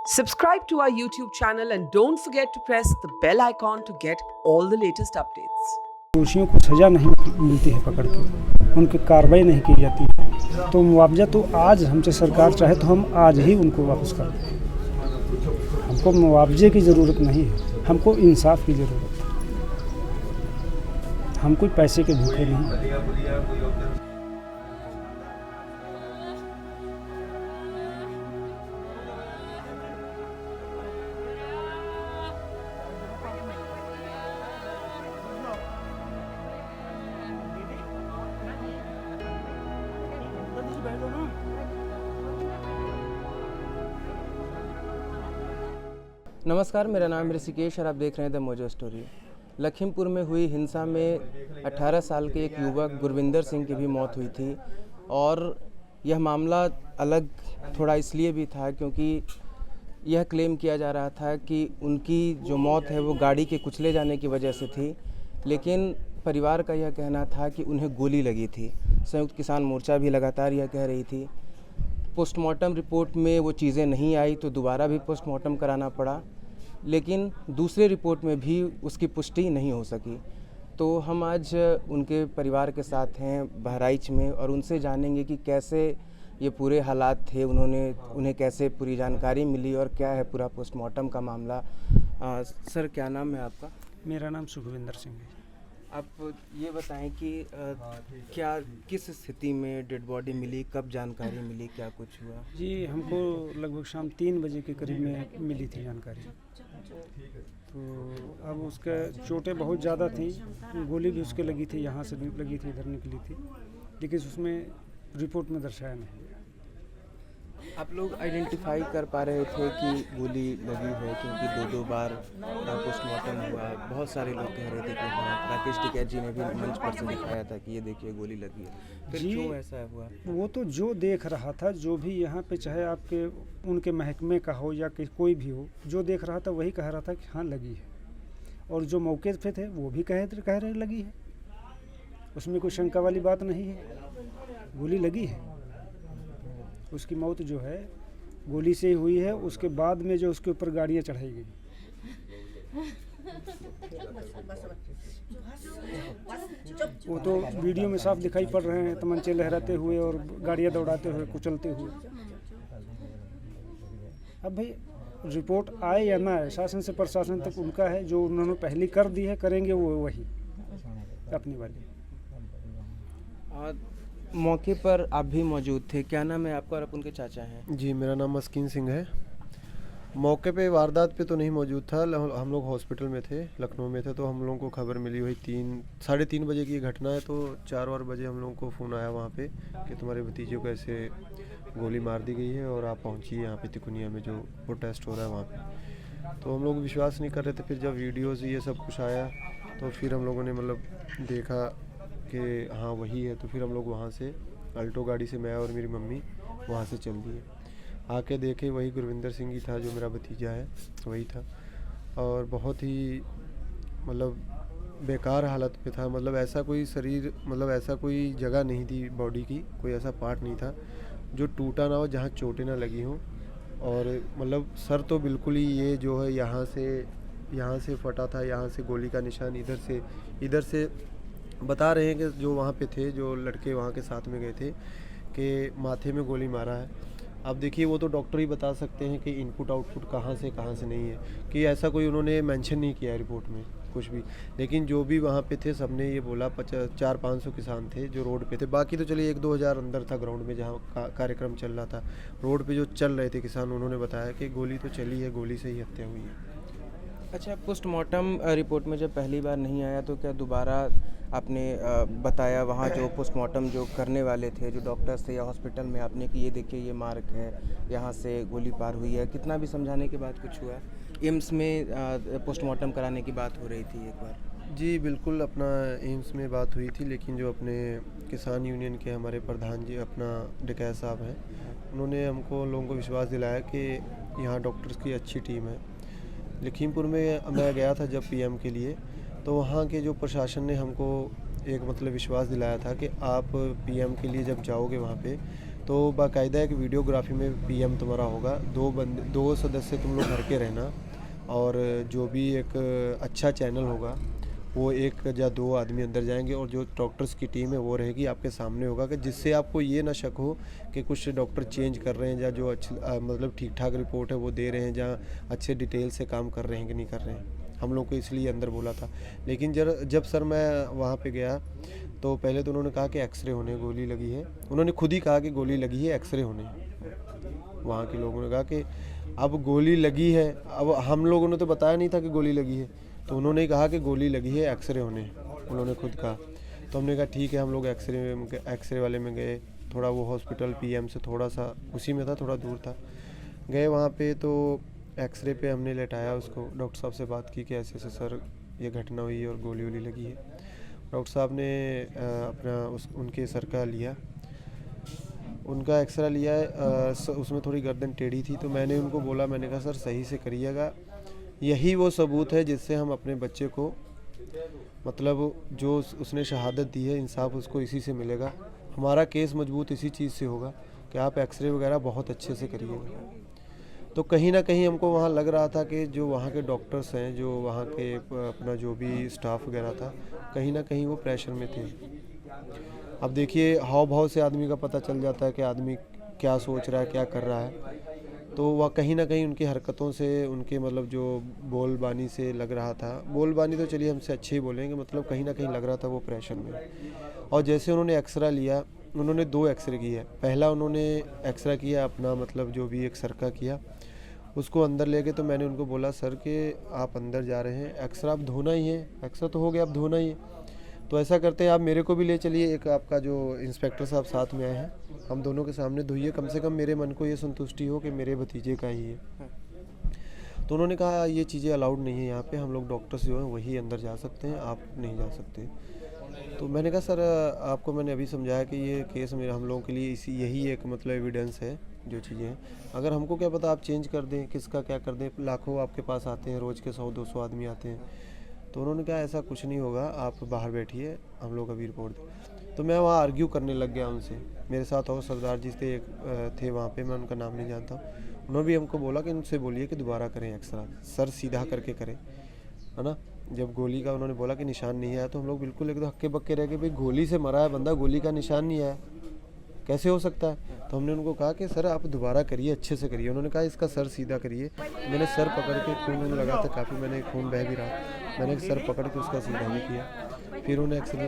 Subscribe to our YouTube channel and don't forget to press the bell icon to get all the latest updates. दोषियों को सज़ा नहीं मिलती है पकड़ के, उनकी कार्रवाई नहीं की जाती है, तो मुआवजा तो आज हमसे सरकार चाहे तो हम आज ही उनको वापस कर दें। हमको मुआवजे की ज़रूरत नहीं है, हमको इंसाफ की ज़रूरत है। हम कोई पैसे के भूखे नहीं। नमस्कार, मेरा नाम ऋषिकेश और आप देख रहे हैं द मोजो स्टोरी। लखीमपुर में हुई हिंसा में 18 साल के एक युवक गुरविंदर सिंह की भी मौत हुई थी और यह मामला अलग थोड़ा इसलिए भी था क्योंकि यह क्लेम किया जा रहा था कि उनकी जो मौत है वो गाड़ी के कुचले जाने की वजह से थी, लेकिन परिवार का यह कहना था कि उन्हें गोली लगी थी। संयुक्त किसान मोर्चा भी लगातार यह कह रही थी। पोस्टमार्टम रिपोर्ट में वो चीज़ें नहीं आई तो दोबारा भी पोस्टमार्टम कराना पड़ा, लेकिन दूसरे रिपोर्ट में भी उसकी पुष्टि नहीं हो सकी। तो हम आज उनके परिवार के साथ हैं बहराइच में और उनसे जानेंगे कि कैसे ये पूरे हालात थे, उन्हें कैसे पूरी जानकारी मिली और क्या है पूरा पोस्टमार्टम का मामला। सर, क्या नाम है आपका? मेरा नाम सुखविंदर सिंह है। आप ये बताएं कि क्या किस स्थिति में डेड बॉडी मिली, कब जानकारी मिली, क्या कुछ हुआ? जी, हमको लगभग शाम 3 बजे के करीब में मिली थी जानकारी। तो अब उसका चोटें बहुत ज़्यादा थी, गोली भी उसके लगी थी, यहाँ से लगी थी, इधर निकली थी, लेकिन उसमें रिपोर्ट में दर्शाया नहीं। आप लोग आइडेंटिफाई कर पा रहे थे कि गोली लगी है क्योंकि दो बार पोस्टमार्टम हुआ। बहुत सारे लोग कह रहे थे कि हाँ, राकेश टिकैत जी ने भी मंच पर से दिखाया था कि ये देखिए गोली लगी है। फिर क्यों ऐसा हुआ? वो तो जो देख रहा था, जो भी यहाँ पे चाहे आपके उनके महकमे का हो या कोई भी हो, जो देख रहा था वही कह रहा था कि हाँ लगी है, और जो मौके पे थे वो भी कह रहे लगी है। उसमें कोई शंका वाली बात नहीं है, गोली लगी है। उसकी मौत जो है गोली से ही हुई है। उसके बाद में जो उसके ऊपर गाड़ियाँ चढ़ाई गई, वो तो वीडियो में साफ दिखाई पड़ रहे हैं, तमंचे लहराते हुए और गाड़ियाँ दौड़ाते हुए, कुचलते हुए। अब भाई रिपोर्ट आए या ना आए, शासन से प्रशासन तक उनका है, जो उन्होंने पहले कर दी है, करेंगे वो वही अपनी वाली। मौके पर आप भी मौजूद थे, क्या नाम है आपका और आप उनके चाचा हैं? जी, मेरा नाम मस्कीन सिंह है। मौके पे वारदात पे तो नहीं मौजूद था, हम लोग हॉस्पिटल में थे, लखनऊ में थे। तो हम लोगों को खबर मिली हुई 3-3:30 बजे की घटना है। तो 4 बजे हम लोगों को फ़ोन आया वहाँ पे कि तुम्हारे भतीजे को ऐसे गोली मार दी गई है और आप पहुँचिए यहाँ पे तिकोनिया में जो प्रोटेस्ट हो रहा है वहाँ पे। तो हम लोग विश्वास नहीं कर रहे थे। फिर जब वीडियोज़ ये सब कुछ आया तो फिर हम लोगों ने देखा कि हाँ वही है। तो फिर हम लोग वहाँ से अल्टो गाड़ी से, मैं और मेरी मम्मी वहाँ से चल दिए। आके देखे वही गुरविंदर सिंह ही था, जो मेरा भतीजा है वही था। और बहुत ही बेकार हालत में था। ऐसा कोई शरीर, ऐसा कोई जगह नहीं थी बॉडी की, कोई ऐसा पार्ट नहीं था जो टूटा ना हो, जहाँ चोटें ना लगी हों। और सर तो बिल्कुल ही ये जो है यहाँ से फटा था, यहाँ से गोली का निशान इधर से बता रहे हैं कि जो वहाँ पे थे, जो लड़के वहाँ के साथ में गए थे, कि माथे में गोली मारा है। अब देखिए, वो तो डॉक्टर ही बता सकते हैं कि इनपुट आउटपुट कहाँ से नहीं है, कि ऐसा कोई उन्होंने मेंशन नहीं किया रिपोर्ट में कुछ भी। लेकिन जो भी वहाँ पे थे सबने ये बोला, 400-500 किसान थे जो रोड पे थे। बाकी तो चलिए 1-2 हज़ार अंदर था ग्राउंड में, जहाँ कार्यक्रम चल रहा था। रोड पे जो चल रहे थे किसान, उन्होंने बताया कि गोली तो चली है, गोली से ही हत्या हुई है। अच्छा, पोस्टमार्टम रिपोर्ट में जब पहली बार नहीं आया तो क्या दोबारा आपने बताया वहाँ जो पोस्टमार्टम जो करने वाले थे, जो डॉक्टर्स थे या हॉस्पिटल में, आपने कि ये देखिए ये मार्क है, यहाँ से गोली पार हुई है? कितना भी समझाने के बाद कुछ हुआ? एम्स में पोस्टमार्टम कराने की बात हो रही थी एक बार। जी बिल्कुल, अपना एम्स में बात हुई थी, लेकिन जो अपने किसान यूनियन के हमारे प्रधान जी अपना डिकैत साहब हैं, उन्होंने हमको लोगों को विश्वास दिलाया कि यहाँ डॉक्टर्स की अच्छी टीम है। लखीमपुर में मैं गया था जब पीएम के लिए, तो वहाँ के जो प्रशासन ने हमको एक विश्वास दिलाया था कि आप पीएम के लिए जब जाओगे वहाँ पे, तो बाकायदा एक वीडियोग्राफी में पीएम तुम्हारा होगा, 2 सदस्य तुम लोग घर के रहना, और जो भी एक अच्छा चैनल होगा वो 1 या 2 आदमी अंदर जाएंगे, और जो डॉक्टर्स की टीम है वो रहेगी आपके सामने होगा, कि जिससे आपको ये ना शक हो कि कुछ डॉक्टर चेंज कर रहे हैं, या जो मतलब ठीक ठाक रिपोर्ट है वो दे रहे हैं, जहाँ अच्छे डिटेल से काम कर रहे हैं कि नहीं कर रहे हैं। हम लोग को इसलिए अंदर बोला था। लेकिन जब सर मैं वहाँ पे गया तो पहले तो उन्होंने कहा कि एक्सरे होने गोली लगी है, उन्होंने खुद ही कहा कि गोली लगी है, एक्सरे होने। वहाँ के लोगों ने कहा कि अब गोली लगी है, अब हम लोगों ने तो बताया नहीं था कि गोली लगी है, तो उन्होंने कहा कि गोली लगी है, एक्सरे होने, उन्होंने खुद कहा। तो हमने कहा ठीक है, हम लोग एक्सरे वाले में गए। थोड़ा वो हॉस्पिटल पीएम से थोड़ा सा उसी में था, थोड़ा दूर था। गए वहाँ पे तो एक्सरे पे हमने लेटाया उसको, डॉक्टर साहब से बात की कि ऐसे ऐसे सर ये घटना हुई है और गोली वोली लगी है। डॉक्टर साहब ने अपना उनके सर का लिया, उनका एक्सरा लिया है। उसमें थोड़ी गर्दन टेढ़ी थी, तो मैंने उनको बोला, मैंने कहा सर सही से करिएगा, यही वो सबूत है जिससे हम अपने बच्चे को, मतलब जो उसने शहादत दी है, इंसाफ उसको इसी से मिलेगा। हमारा केस मजबूत इसी चीज़ से होगा कि आप एक्सरे वगैरह बहुत अच्छे से करिएगा। तो कहीं ना कहीं हमको वहाँ लग रहा था कि जो वहाँ के डॉक्टर्स हैं, जो वहाँ के अपना जो भी स्टाफ वगैरह था, कहीं ना कहीं वो प्रेशर में थे। अब देखिए हाव भाव से आदमी का पता चल जाता है कि आदमी क्या सोच रहा है, क्या कर रहा है। तो वह कहीं ना कहीं उनकी हरकतों से, उनके मतलब जो बोल बानी से लग रहा था, बोल बानी तो चलिए हमसे अच्छे ही बोलेंगे, मतलब कहीं ना कहीं लग रहा था वो प्रेशर में। और जैसे उन्होंने एक्सरा लिया, उन्होंने 2 एक्सरे किए। पहला उन्होंने एक्सरा किया अपना, मतलब जो भी एक सर का किया, उसको अंदर ले गए। तो मैंने उनको बोला सर कि आप अंदर जा रहे हैं, एक्सरा आप धोना ही है, एक्सरा तो हो गया, आप धोना ही है। तो ऐसा करते हैं आप मेरे को भी ले चलिए, एक आपका जो इंस्पेक्टर साहब साथ में आए हैं, हम दोनों के सामने धोइए, कम से कम मेरे मन को ये संतुष्टि हो कि मेरे भतीजे का ही है। तो उन्होंने कहा ये चीज़ें अलाउड नहीं है यहाँ पे, हम लोग डॉक्टर्स जो हैं वही अंदर जा सकते हैं, आप नहीं जा सकते। तो मैंने कहा सर आपको मैंने अभी समझाया कि ये केस मेरा हम लोगों के लिए यही एक मतलब एविडेंस है, जो चीज़ें हैं, अगर हमको क्या पता आप चेंज कर दें, किसका क्या कर दें, लाखों आपके पास आते हैं, रोज़ के 100-200 आदमी आते हैं। तो उन्होंने कहा ऐसा कुछ नहीं होगा, आप बाहर बैठिए, हम लोग अभी रिपोर्ट दें। तो मैं वहाँ आर्ग्यू करने लग गया उनसे। मेरे साथ और सरदार जी थे वहाँ पे, मैं उनका नाम नहीं जानता। उन्होंने भी हमको बोला कि उनसे बोलिए कि दोबारा करें एक्सरा, सर सीधा करके करें, है ना। जब गोली का उन्होंने बोला कि निशान नहीं आया, तो हम लोग बिल्कुल एकदम हक्के बक्के रह गए, भाई गोली से मरा है बंदा, गोली का निशान नहीं आया, कैसे हो सकता है। तो हमने उनको कहा कि सर आप दोबारा करिए, अच्छे से करिए। उन्होंने कहा इसका सर सीधा करिए। मैंने सर पकड़ के, खून लगा था काफ़ी, मैंने खून बह भी रहा, मैंने सर पकड़ के उसका सीधा भी किया। फिर उन्हें एक्सरे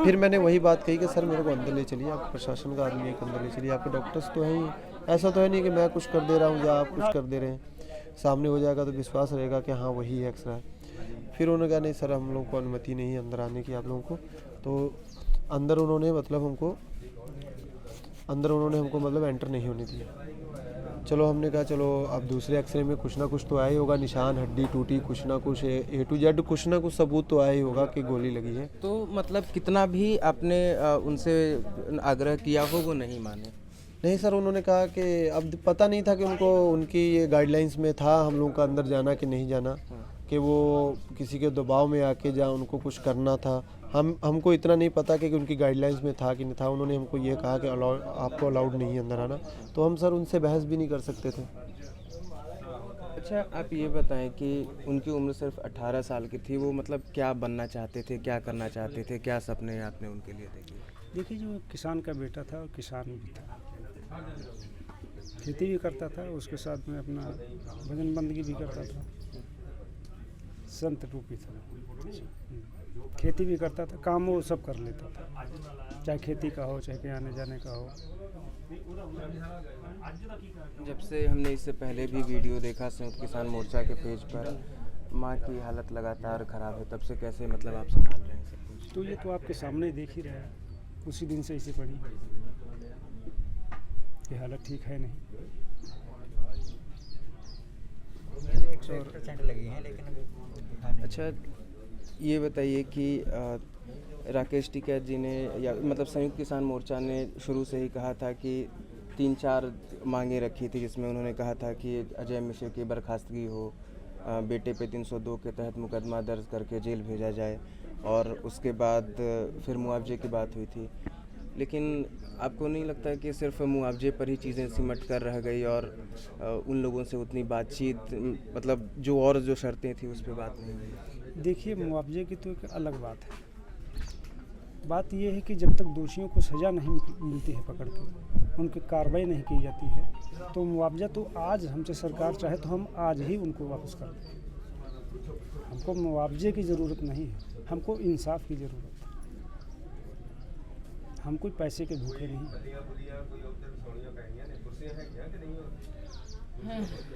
फिर मैंने वही बात कही कि सर मेरे को अंदर ले चलिए, आप प्रशासन का आदमी एक अंदर ले चलिए, आपके डॉक्टर्स तो हैं ही, ऐसा तो है नहीं कि मैं कुछ कर दे रहा हूँ या आप कुछ कर दे रहे हैं, सामने हो जाएगा तो विश्वास रहेगा कि हाँ वही है एक्सरा है। फिर उन्होंने कहा नहीं सर हम लोग को अनुमति नहीं है अंदर आने की आप लोगों को। तो अंदर उन्होंने हमको मतलब एंटर नहीं होने दिया। चलो हमने कहा चलो अब दूसरे एक्सरे में कुछ ना कुछ तो आया ही होगा, निशान, हड्डी टूटी, कुछ ना कुछ A to Z कुछ ना कुछ सबूत तो आया ही होगा कि गोली लगी है। तो मतलब कितना भी आपने उनसे आग्रह किया हो वो नहीं माने? नहीं सर, उन्होंने कहा कि अब पता नहीं था कि उनकी ये गाइडलाइंस में था हम लोगों का अंदर जाना कि नहीं जाना, कि वो किसी के दबाव में आके जा उनको कुछ करना था। हमको इतना नहीं पता कि उनकी गाइडलाइंस में था कि नहीं था। उन्होंने हमको ये कहा कि आपको अलाउड नहीं है अंदर आना, तो हम सर उनसे बहस भी नहीं कर सकते थे। अच्छा आप ये बताएं कि उनकी उम्र सिर्फ 18 साल की थी, वो मतलब क्या बनना चाहते थे, क्या करना चाहते थे, क्या सपने आपने उनके लिए देखे? देखिए जो किसान का बेटा था और किसान भी था, खेती भी करता था, उसके साथ में अपना भजन बंदगी भी करता था, संत रूपी था, खेती भी करता था, काम वो सब कर लेता था, चाहे खेती का हो चाहे कहीं आने जाने का हो। जब से हमने इससे पहले भी वीडियो देखा संयुक्त किसान मोर्चा के पेज पर, माँ की हालत लगातार ख़राब है, तब से कैसे मतलब आप संभाल रहे हैं सब कुछ? तो ये तो आपके सामने देख ही रहे हैं, उसी दिन से इसे पड़ी, ये हालत ठीक है नहीं। 101% लगी हैं लेकिन अच्छा ये बताइए कि राकेश टिकैत जी ने या मतलब संयुक्त किसान मोर्चा ने शुरू से ही कहा था कि 3-4 मांगे रखी थी, जिसमें उन्होंने कहा था कि अजय मिश्र की बर्खास्तगी हो, बेटे पे 302 के तहत मुकदमा दर्ज करके जेल भेजा जाए, और उसके बाद फिर मुआवजे की बात हुई थी। लेकिन आपको नहीं लगता है कि सिर्फ मुआवजे पर ही चीज़ें सिमट कर रह गई और उन लोगों से उतनी बातचीत मतलब जो शर्तें थी उस पर बात नहीं हुई? देखिए, मुआवजे की तो एक अलग बात है। बात ये है कि जब तक दोषियों को सज़ा नहीं मिलती है पकड़ के, उनकी कार्रवाई नहीं की जाती है, तो मुआवजा तो आज हमसे सरकार चाहे तो हम आज ही उनको वापस कर दें। हमको मुआवजे की ज़रूरत नहीं है, हमको इंसाफ की ज़रूरत है। हम कोई पैसे के भूखे नहीं,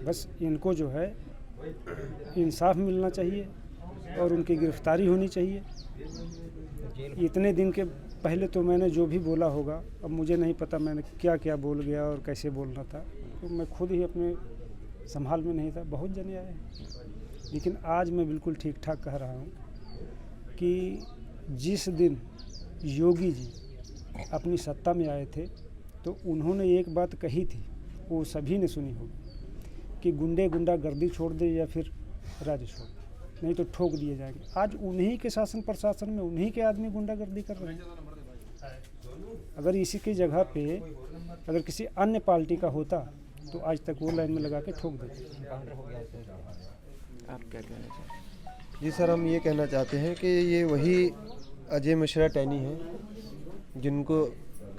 बस इनको जो है इंसाफ मिलना चाहिए और उनकी गिरफ्तारी होनी चाहिए। इतने दिन के पहले तो मैंने जो भी बोला होगा, अब मुझे नहीं पता मैंने क्या क्या बोल गया और कैसे बोलना था, तो मैं खुद ही अपने संभाल में नहीं था। बहुत जने आए हैं, लेकिन आज मैं बिल्कुल ठीक ठाक कह रहा हूँ कि जिस दिन योगी जी अपनी सत्ता में आए थे तो उन्होंने एक बात कही थी, वो सभी ने सुनी होगी कि गुंडागर्दी छोड़ दे या फिर राज्य छोड़ दे, नहीं तो ठोक दिए जाएंगे। आज उन्हीं के शासन प्रशासन में उन्हीं के आदमी गुंडागर्दी कर रहे हैं। अगर इसी की जगह पे अगर किसी अन्य पार्टी का होता तो आज तक वो लाइन में लगा के ठोक देते। आप क्या कहना चाहेंगे? जी सर, हम ये कहना चाहते हैं कि ये वही अजय मिश्रा टैनी हैं जिनको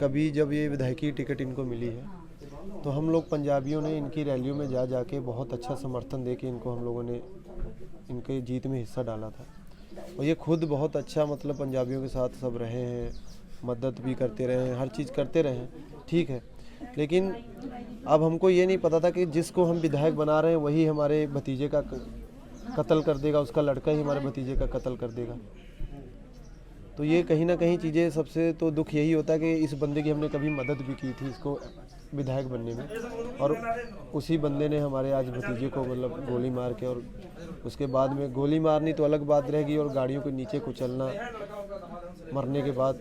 कभी जब ये विधायकी टिकट इनको मिली है तो हम लोग पंजाबियों ने इनकी रैलियों में जा के बहुत अच्छा समर्थन दे के इनको हम लोगों ने इनके जीत में हिस्सा डाला था। और ये खुद बहुत अच्छा मतलब पंजाबियों के साथ सब रहे हैं, मदद भी करते रहे हैं, हर चीज़ करते रहे हैं, ठीक है। लेकिन अब हमको ये नहीं पता था कि जिसको हम विधायक बना रहे हैं वही हमारे भतीजे का कत्ल कर देगा, उसका लड़का ही हमारे भतीजे का कत्ल कर देगा। तो ये कहीं ना कहीं चीज़ें, सबसे तो दुख यही होता है कि इस बंदे की हमने कभी मदद भी की थी इसको विधायक बनने में, और उसी बंदे ने हमारे आज भतीजे को मतलब गोली मार के, और उसके बाद में गोली मारनी तो अलग बात रहेगी और गाड़ियों के नीचे कुचलना मरने के बाद,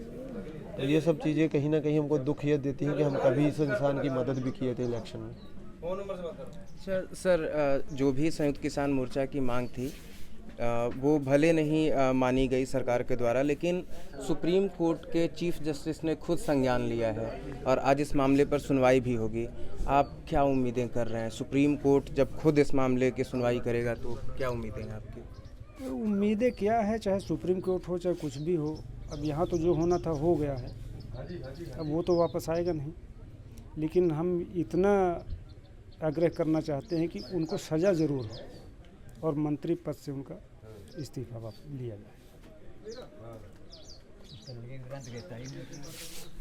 तो ये सब चीज़ें कहीं ना कहीं हमको दुख ये देती हैं कि हम कभी इस इंसान की मदद भी किए थे इलेक्शन में। सर, जो भी संयुक्त किसान मोर्चा की मांग थी वो भले नहीं मानी गई सरकार के द्वारा, लेकिन सुप्रीम कोर्ट के चीफ जस्टिस ने खुद संज्ञान लिया है और आज इस मामले पर सुनवाई भी होगी। आप क्या उम्मीदें कर रहे हैं? सुप्रीम कोर्ट जब खुद इस मामले की सुनवाई करेगा तो क्या उम्मीदें हैं आपकी? उम्मीदें क्या है, चाहे सुप्रीम कोर्ट हो चाहे कुछ भी हो, अब यहाँ तो जो होना था हो गया है, अब वो तो वापस आएगा नहीं। लेकिन हम इतना आग्रह करना चाहते हैं कि उनको सज़ा ज़रूर हो और मंत्री पद से उनका इस्तीफा वापस लिया जाए।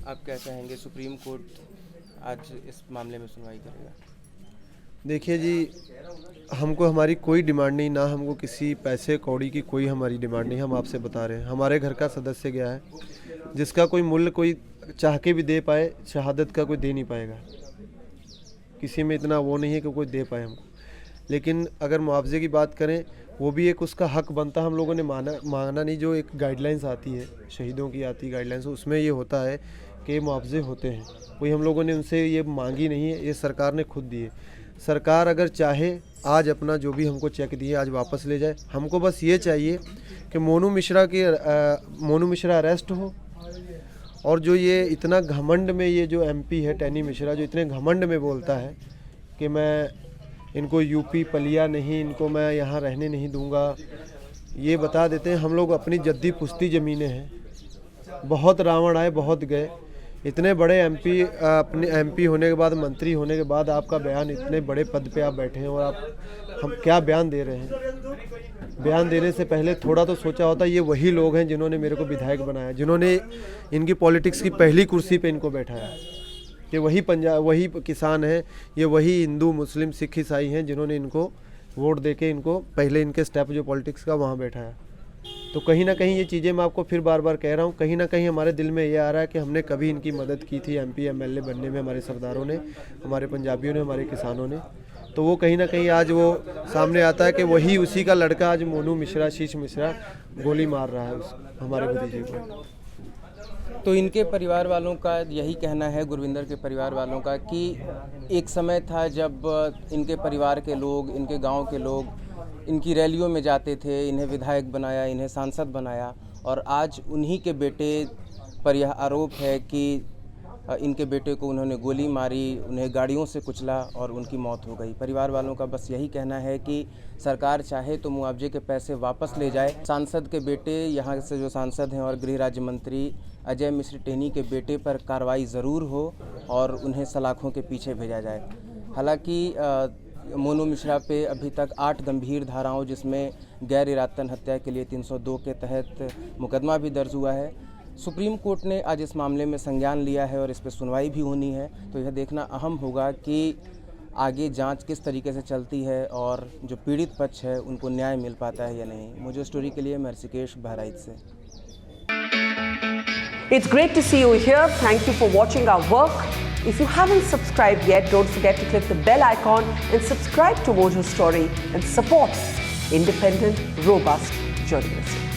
आप क्या चाहेंगे? सुप्रीम कोर्ट आज इस मामले में सुनवाई करेगा? देखिए जी, हमको हमारी कोई डिमांड नहीं, ना हमको किसी पैसे कौड़ी की कोई हमारी डिमांड नहीं। हम आपसे बता रहे हैं, हमारे घर का सदस्य गया है जिसका कोई मूल्य कोई चाह के भी दे पाए, शहादत का कोई दे नहीं पाएगा। किसी में इतना वो नहीं है कि कोई दे पाए हमको। लेकिन अगर मुआवजे की बात करें, वो भी एक उसका हक बनता है। हम लोगों ने मांगना नहीं, जो एक गाइडलाइंस आती है शहीदों की आती गाइडलाइंस, उसमें ये होता है कि मुआवजे होते हैं। कोई हम लोगों ने उनसे ये मांगी नहीं है, ये सरकार ने खुद दी है। सरकार अगर चाहे आज अपना जो भी हमको चेक दिए आज वापस ले जाए। हमको बस ये चाहिए कि मोनू मिश्रा अरेस्ट हो, और जो ये इतना घमंड में ये जो एमपी है टैनी मिश्रा, जो इतने घमंड में बोलता है कि मैं इनको यूपी पलिया नहीं, इनको मैं यहाँ रहने नहीं दूंगा, ये बता देते हैं। हम लोग अपनी जद्दी पुश्ती ज़मीनें हैं, बहुत रावण आए बहुत गए। इतने बड़े एमपी, अपने एमपी होने के बाद, मंत्री होने के बाद आपका बयान, इतने बड़े पद पे आप बैठे हैं और आप हम क्या बयान दे रहे हैं? बयान देने से पहले थोड़ा तो सोचा होता। ये वही लोग हैं जिन्होंने मेरे को विधायक बनाया, जिन्होंने इनकी पॉलिटिक्स की पहली कुर्सी पे इनको बैठाया, कि वही किसान हैं, ये वही हिंदू मुस्लिम सिख ईसाई हैं जिन्होंने इनको वोट देके इनको पहले इनके स्टेप जो पॉलिटिक्स का वहाँ बैठाया। तो कहीं ना कहीं ये चीज़ें मैं आपको फिर बार बार कह रहा हूँ, कहीं ना कहीं हमारे दिल में ये आ रहा है कि हमने कभी इनकी मदद की थी एमपी एमएलए बनने में, हमारे सरदारों ने, हमारे पंजाबियों ने, हमारे किसानों ने। तो वो कहीं ना कहीं आज वो सामने आता है कि वही उसी का लड़का आज मोनू मिश्रा, शीश मिश्रा गोली मार रहा है हमारे भतीजे को। तो इनके परिवार वालों का यही कहना है, गुरविंदर के परिवार वालों का, कि एक समय था जब इनके परिवार के लोग, इनके गांव के लोग इनकी रैलियों में जाते थे, इन्हें विधायक बनाया, इन्हें सांसद बनाया, और आज उन्हीं के बेटे पर यह आरोप है कि इनके बेटे को उन्होंने गोली मारी, उन्हें गाड़ियों से कुचला और उनकी मौत हो गई। परिवार वालों का बस यही कहना है कि सरकार चाहे तो मुआवजे के पैसे वापस ले जाए। सांसद के बेटे, यहाँ से जो सांसद हैं और गृह राज्य मंत्री अजय मिश्र टेनी के बेटे पर कार्रवाई ज़रूर हो और उन्हें सलाखों के पीछे भेजा जाए। हालांकि मोनू मिश्रा पे अभी तक 8 गंभीर धाराओं जिसमें गैर इरादतन हत्या के लिए 302 के तहत मुकदमा भी दर्ज हुआ है। सुप्रीम कोर्ट ने आज इस मामले में संज्ञान लिया है और इस पर सुनवाई भी होनी है, तो यह देखना अहम होगा कि आगे जांच किस तरीके से चलती है और जो पीड़ित पक्ष है उनको न्याय मिल पाता है या नहीं। मुझे स्टोरी के लिए मैं ऋषिकेश बहराइच से। It's great to see you here. Thank you for watching our work. If you haven't subscribed yet, don't forget to click the bell icon and subscribe to Mojo Story and support independent, robust journalism.